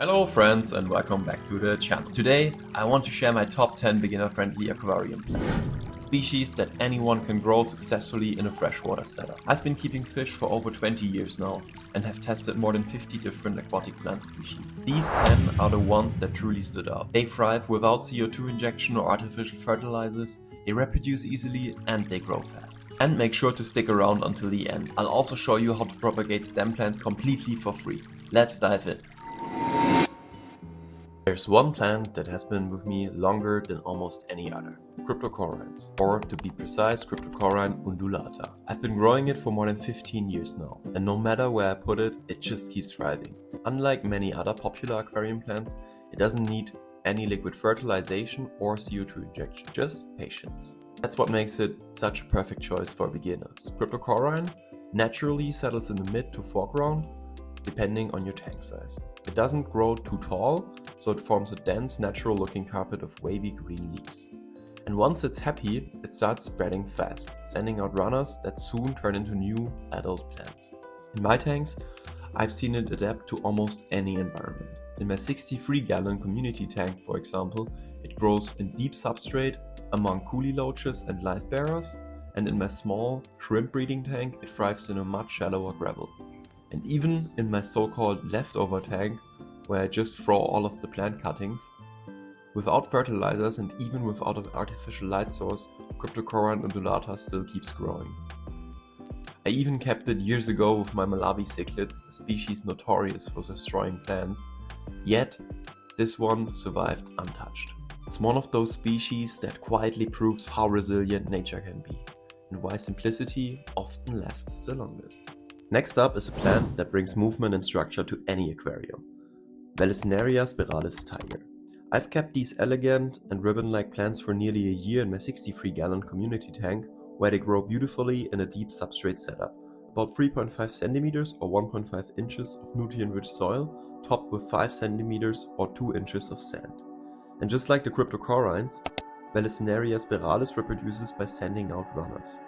Hello friends and welcome back to the channel. Today I want to share my top 10 beginner-friendly aquarium plants. Species that anyone can grow successfully in a freshwater setup. I've been keeping fish for over 20 years now and have tested more than 50 different aquatic plant species. These 10 are the ones that truly stood out. They thrive without CO2 injection or artificial fertilizers, they reproduce easily and they grow fast. And make sure to stick around until the end. I'll also show you how to propagate stem plants completely for free. Let's dive in. There's one plant that has been with me longer than almost any other. Cryptocorynes, or to be precise, Cryptocoryne undulata. I've been growing it for more than 15 years now, and no matter where I put it, it just keeps thriving. Unlike many other popular aquarium plants, it doesn't need any liquid fertilization or CO2 injection, just patience. That's what makes it such a perfect choice for beginners. Cryptocoryne naturally settles in the mid to foreground, depending on your tank size. It doesn't grow too tall, so it forms a dense, natural-looking carpet of wavy green leaves. And once it's happy, it starts spreading fast, sending out runners that soon turn into new adult plants. In my tanks, I've seen it adapt to almost any environment. In my 63-gallon community tank, for example, it grows in deep substrate among coolie loaches and live bearers, and in my small shrimp breeding tank, it thrives in a much shallower gravel. And even in my so-called leftover tank, where I just throw all of the plant cuttings, without fertilizers and even without an artificial light source, Cryptocoryne undulata still keeps growing. I even kept it years ago with my Malawi cichlids, a species notorious for destroying plants, yet this one survived untouched. It's one of those species that quietly proves how resilient nature can be, and why simplicity often lasts the longest. Next up is a plant that brings movement and structure to any aquarium. Vallisneria spiralis tiger. I've kept these elegant and ribbon-like plants for nearly a year in my 63-gallon community tank, where they grow beautifully in a deep substrate setup, about 3.5 centimeters or 1.5 inches of nutrient-rich soil, topped with 5 centimeters or 2 inches of sand. And just like the Cryptocorynes, Vallisneria spiralis reproduces by sending out runners,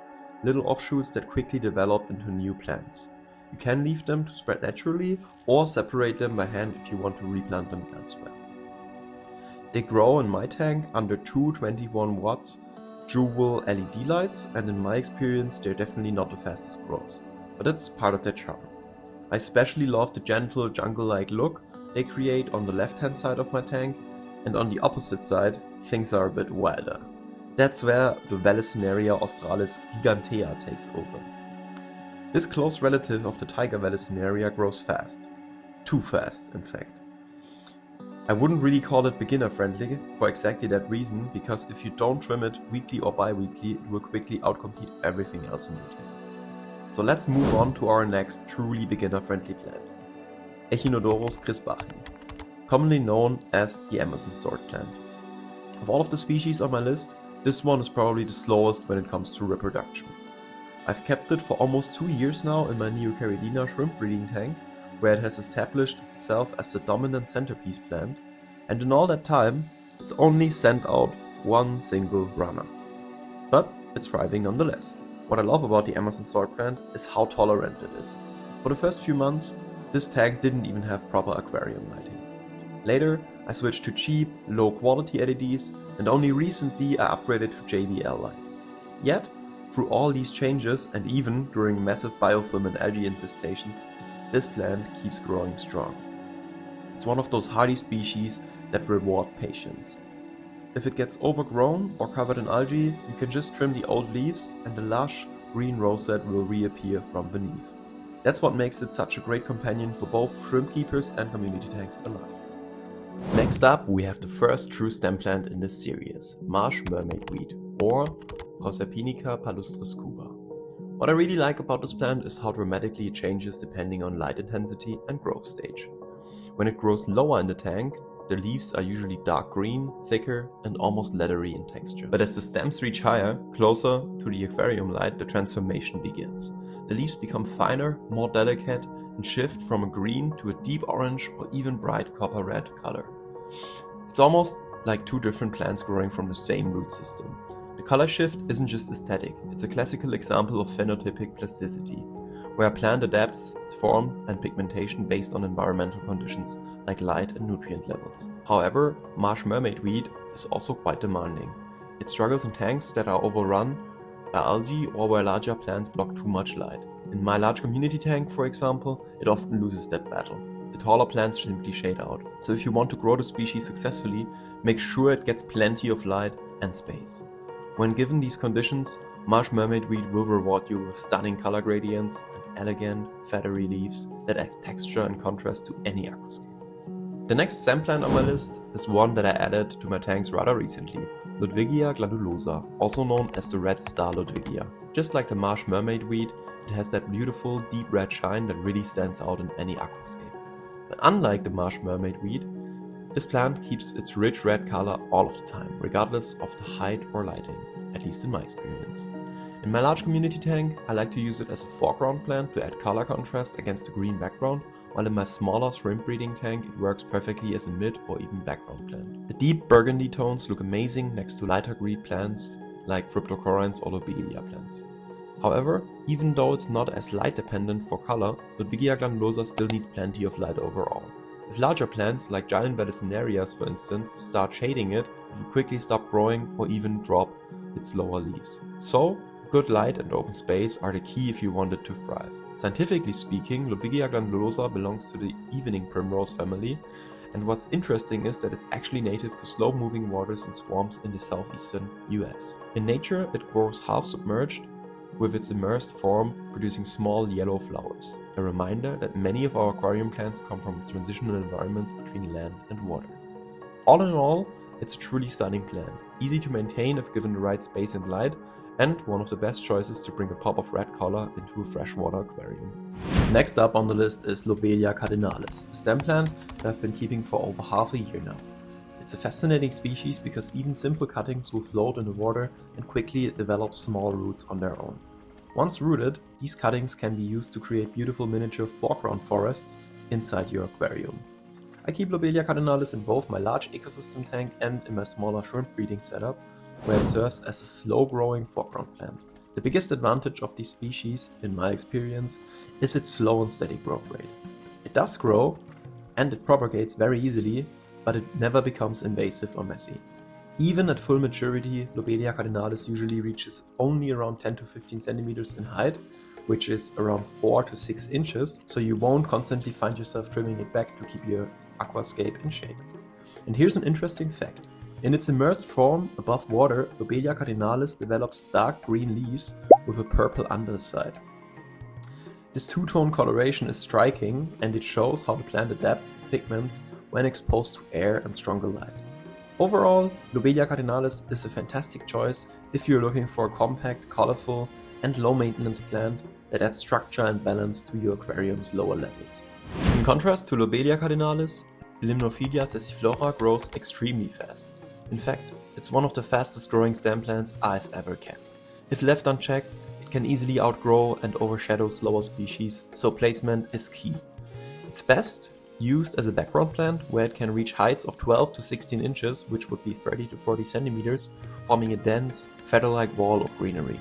little offshoots that quickly develop into new plants. You can leave them to spread naturally or separate them by hand if you want to replant them elsewhere. They grow in my tank under two 21 watts jewel LED lights, and in my experience they're definitely not the fastest growers, but it's part of their charm. I especially love the gentle jungle-like look they create on the left-hand side of my tank, and on the opposite side things are a bit wilder. That's where the Vallisneria australis gigantea takes over. This close relative of the tiger Vallisneria grows fast. Too fast, in fact. I wouldn't really call it beginner friendly for exactly that reason, because if you don't trim it weekly or bi-weekly, it will quickly outcompete everything else in your tank. So let's move on to our next truly beginner friendly plant. Echinodorus crispachi, commonly known as the Amazon sword plant. Of all of the species on my list, this one is probably the slowest when it comes to reproduction. I've kept it for almost 2 years now in my Neocaridina shrimp breeding tank, where it has established itself as the dominant centerpiece plant, and in all that time, it's only sent out one single runner. But it's thriving nonetheless. What I love about the Amazon sword plant is how tolerant it is. For the first few months, this tank didn't even have proper aquarium lighting. Later, I switched to cheap, low-quality LEDs, and only recently I upgraded to JBL lights. Yet, through all these changes, and even during massive biofilm and algae infestations, this plant keeps growing strong. It's one of those hardy species that reward patience. If it gets overgrown or covered in algae, you can just trim the old leaves and the lush green rosette will reappear from beneath. That's what makes it such a great companion for both shrimp keepers and community tanks alike. Next up, we have the first true stem plant in this series, marsh mermaidweed, or Proserpinica palustris cuba. What I really like about this plant is how dramatically it changes depending on light intensity and growth stage. When it grows lower in the tank, the leaves are usually dark green, thicker, and almost leathery in texture. But as the stems reach higher, closer to the aquarium light, the transformation begins. The leaves become finer, more delicate, and shift from a green to a deep orange or even bright copper red color. It's almost like two different plants growing from the same root system. The color shift isn't just aesthetic, it's a classical example of phenotypic plasticity. where a plant adapts its form and pigmentation based on environmental conditions like light and nutrient levels. However, marsh mermaid weed is also quite demanding. It struggles in tanks that are overrun by algae or where larger plants block too much light. In my large community tank, for example, it often loses that battle. The taller plants simply shade out. So if you want to grow the species successfully, make sure it gets plenty of light and space. When given these conditions, marsh mermaid weed will reward you with stunning color gradients and elegant, feathery leaves that add texture and contrast to any aquascape. The next stem plant on my list is one that I added to my tanks rather recently, Ludwigia glandulosa, also known as the red star Ludwigia. Just like the marsh mermaid weed, it has that beautiful deep red shine that really stands out in any aquascape. But unlike the marsh mermaid weed, this plant keeps its rich red color all of the time, regardless of the height or lighting, at least in my experience. In my large community tank, I like to use it as a foreground plant to add color contrast against the green background, while in my smaller shrimp breeding tank it works perfectly as a mid or even background plant. The deep burgundy tones look amazing next to lighter green plants like cryptocorynes or lobelia plants. However, even though it's not as light dependent for color, Ludwigia glandulosa still needs plenty of light overall. If larger plants like giant Vallisnerias for instance start shading it, it will quickly stop growing or even drop its lower leaves. So, good light and open space are the key if you want it to thrive. Scientifically speaking, Ludwigia glandulosa belongs to the evening primrose family, and what's interesting is that it's actually native to slow-moving waters and swamps in the southeastern US. In nature, it grows half submerged, with its immersed form producing small yellow flowers. A reminder that many of our aquarium plants come from transitional environments between land and water. All in all, it's a truly stunning plant, easy to maintain if given the right space and light, and one of the best choices to bring a pop of red color into a freshwater aquarium. Next up on the list is Lobelia cardinalis, a stem plant that I've been keeping for over half a year now. It's a fascinating species because even simple cuttings will float in the water and quickly develop small roots on their own. Once rooted, these cuttings can be used to create beautiful miniature foreground forests inside your aquarium. I keep Lobelia cardinalis in both my large ecosystem tank and in my smaller shrimp breeding setup, where it serves as a slow-growing foreground plant. The biggest advantage of these species, in my experience, is its slow and steady growth rate. It does grow, and it propagates very easily, but it never becomes invasive or messy. Even at full maturity, Lobelia cardinalis usually reaches only around 10 to 15 centimeters in height, which is around 4 to 6 inches, so you won't constantly find yourself trimming it back to keep your aquascape in shape. And here's an interesting fact. In its immersed form above water, Lobelia cardinalis develops dark green leaves with a purple underside. This two-tone coloration is striking, and it shows how the plant adapts its pigments when exposed to air and stronger light. Overall, Lobelia cardinalis is a fantastic choice if you're looking for a compact, colorful, and low-maintenance plant that adds structure and balance to your aquarium's lower levels. In contrast to Lobelia cardinalis, Limnophilia sessiflora grows extremely fast. In fact, it's one of the fastest growing stem plants I've ever kept. If left unchecked, it can easily outgrow and overshadow slower species, so placement is key. It's best used as a background plant where it can reach heights of 12 to 16 inches, which would be 30 to 40 centimeters, forming a dense, feather-like wall of greenery.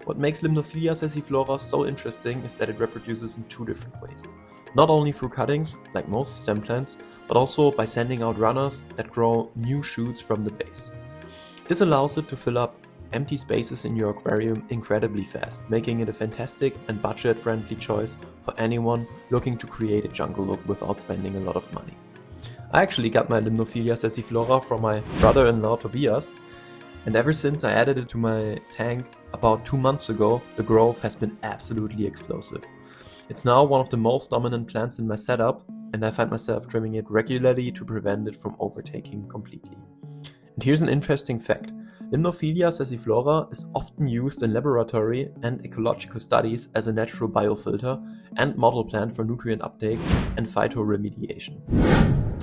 What makes Limnophilia sessiflora so interesting is that it reproduces in two different ways. Not only through cuttings, like most stem plants, but also by sending out runners that grow new shoots from the base. This allows it to fill up empty spaces in your aquarium incredibly fast, making it a fantastic and budget-friendly choice for anyone looking to create a jungle look without spending a lot of money. I actually got my Limnophilia sessiflora from my brother-in-law Tobias, and ever since I added it to my tank about 2 months ago, the growth has been absolutely explosive. It's now one of the most dominant plants in my setup, and I find myself trimming it regularly to prevent it from overtaking completely. And here's an interesting fact. Limnophilia sessiflora is often used in laboratory and ecological studies as a natural biofilter and model plant for nutrient uptake and phytoremediation,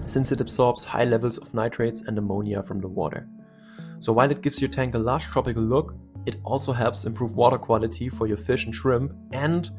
since it absorbs high levels of nitrates and ammonia from the water. So while it gives your tank a lush tropical look, it also helps improve water quality for your fish and shrimp and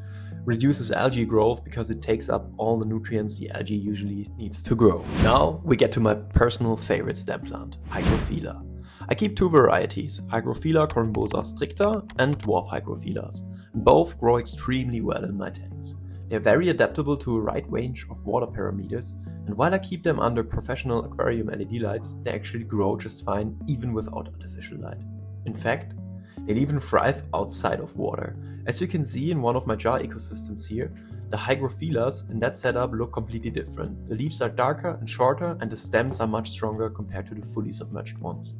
reduces algae growth because it takes up all the nutrients the algae usually needs to grow. Now we get to my personal favorite stem plant, Hygrophila. I keep two varieties, Hygrophila corymbosa stricta and dwarf Hygrophillas. Both grow extremely well in my tanks. They're very adaptable to a wide range of water parameters, and while I keep them under professional aquarium LED lights, they actually grow just fine even without artificial light. In fact, they'll even thrive outside of water. As you can see in one of my jar ecosystems here, the hygrophillas in that setup look completely different. The leaves are darker and shorter, and the stems are much stronger compared to the fully submerged ones.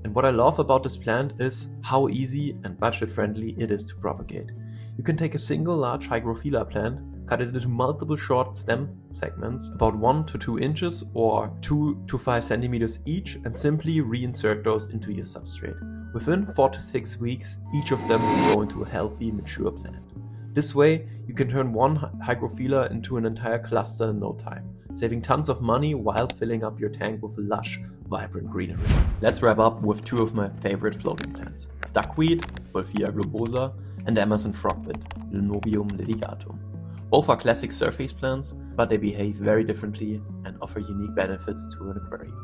And what I love about this plant is how easy and budget friendly it is to propagate. You can take a single large hygrophila plant, cut it into multiple short stem segments, about 1 to 2 inches or 2 to 5 centimeters each, and simply reinsert those into your substrate. Within 4 to 6 weeks, each of them will grow into a healthy, mature plant. This way, you can turn one hygrophila into an entire cluster in no time, saving tons of money while filling up your tank with lush, vibrant greenery. Let's wrap up with two of my favorite floating plants: duckweed, Wolffia globosa, and Amazon frogbit, Linobium litigatum. Both are classic surface plants, but they behave very differently and offer unique benefits to an aquarium.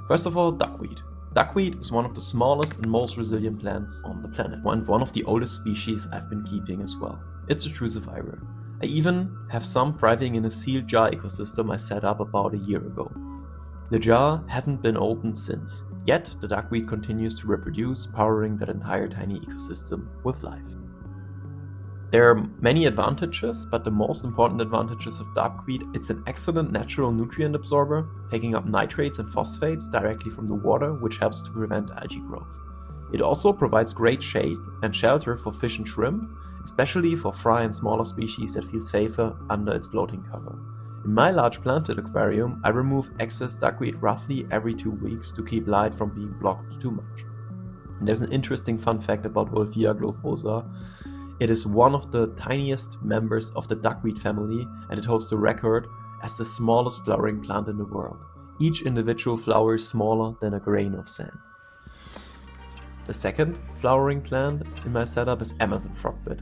First of all, duckweed. Duckweed is one of the smallest and most resilient plants on the planet, and one of the oldest species I've been keeping as well. It's a true survivor. I even have some thriving in a sealed jar ecosystem I set up about a year ago. The jar hasn't been opened since, yet the duckweed continues to reproduce, powering that entire tiny ecosystem with life. There are many advantages, but the most important advantages of duckweed: it's an excellent natural nutrient absorber, taking up nitrates and phosphates directly from the water, which helps to prevent algae growth. It also provides great shade and shelter for fish and shrimp, especially for fry and smaller species that feel safer under its floating cover. In my large planted aquarium, I remove excess duckweed roughly every 2 weeks to keep light from being blocked too much. And there's an interesting fun fact about Wolffia globosa. It is one of the tiniest members of the duckweed family, and it holds the record as the smallest flowering plant in the world. Each individual flower is smaller than a grain of sand. The second flowering plant in my setup is Amazon frogbit,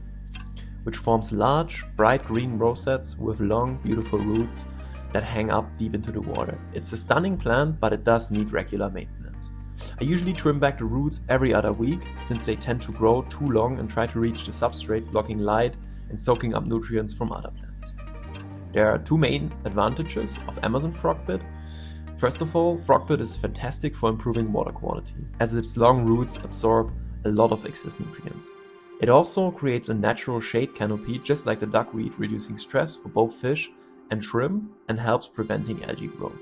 which forms large, bright green rosettes with long, beautiful roots that hang up deep into the water. It's a stunning plant, but it does need regular maintenance. I usually trim back the roots every other week, since they tend to grow too long and try to reach the substrate, blocking light and soaking up nutrients from other plants. There are two main advantages of Amazon frogbit. First of all, frogbit is fantastic for improving water quality, as its long roots absorb a lot of excess nutrients. It also creates a natural shade canopy, just like the duckweed, reducing stress for both fish and shrimp, and helps preventing algae growth.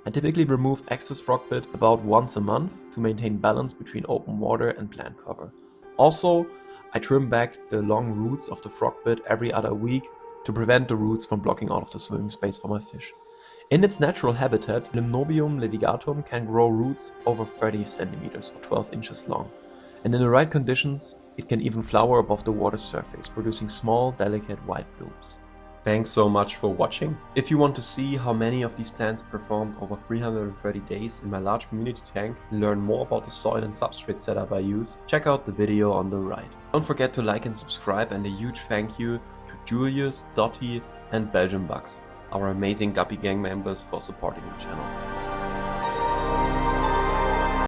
I typically remove excess frogbit about once a month to maintain balance between open water and plant cover. Also, I trim back the long roots of the frogbit every other week to prevent the roots from blocking all of the swimming space for my fish. In its natural habitat, Linobium litigatum can grow roots over 30 centimeters or 12 inches long, and in the right conditions, it can even flower above the water's surface, producing small, delicate white blooms. Thanks so much for watching. If you want to see how many of these plants performed over 330 days in my large community tank and learn more about the soil and substrate setup I use, check out the video on the right. Don't forget to like and subscribe, and a huge thank you to Julius, Dottie and Belgian Bugs, our amazing Guppy Gang members, for supporting the channel.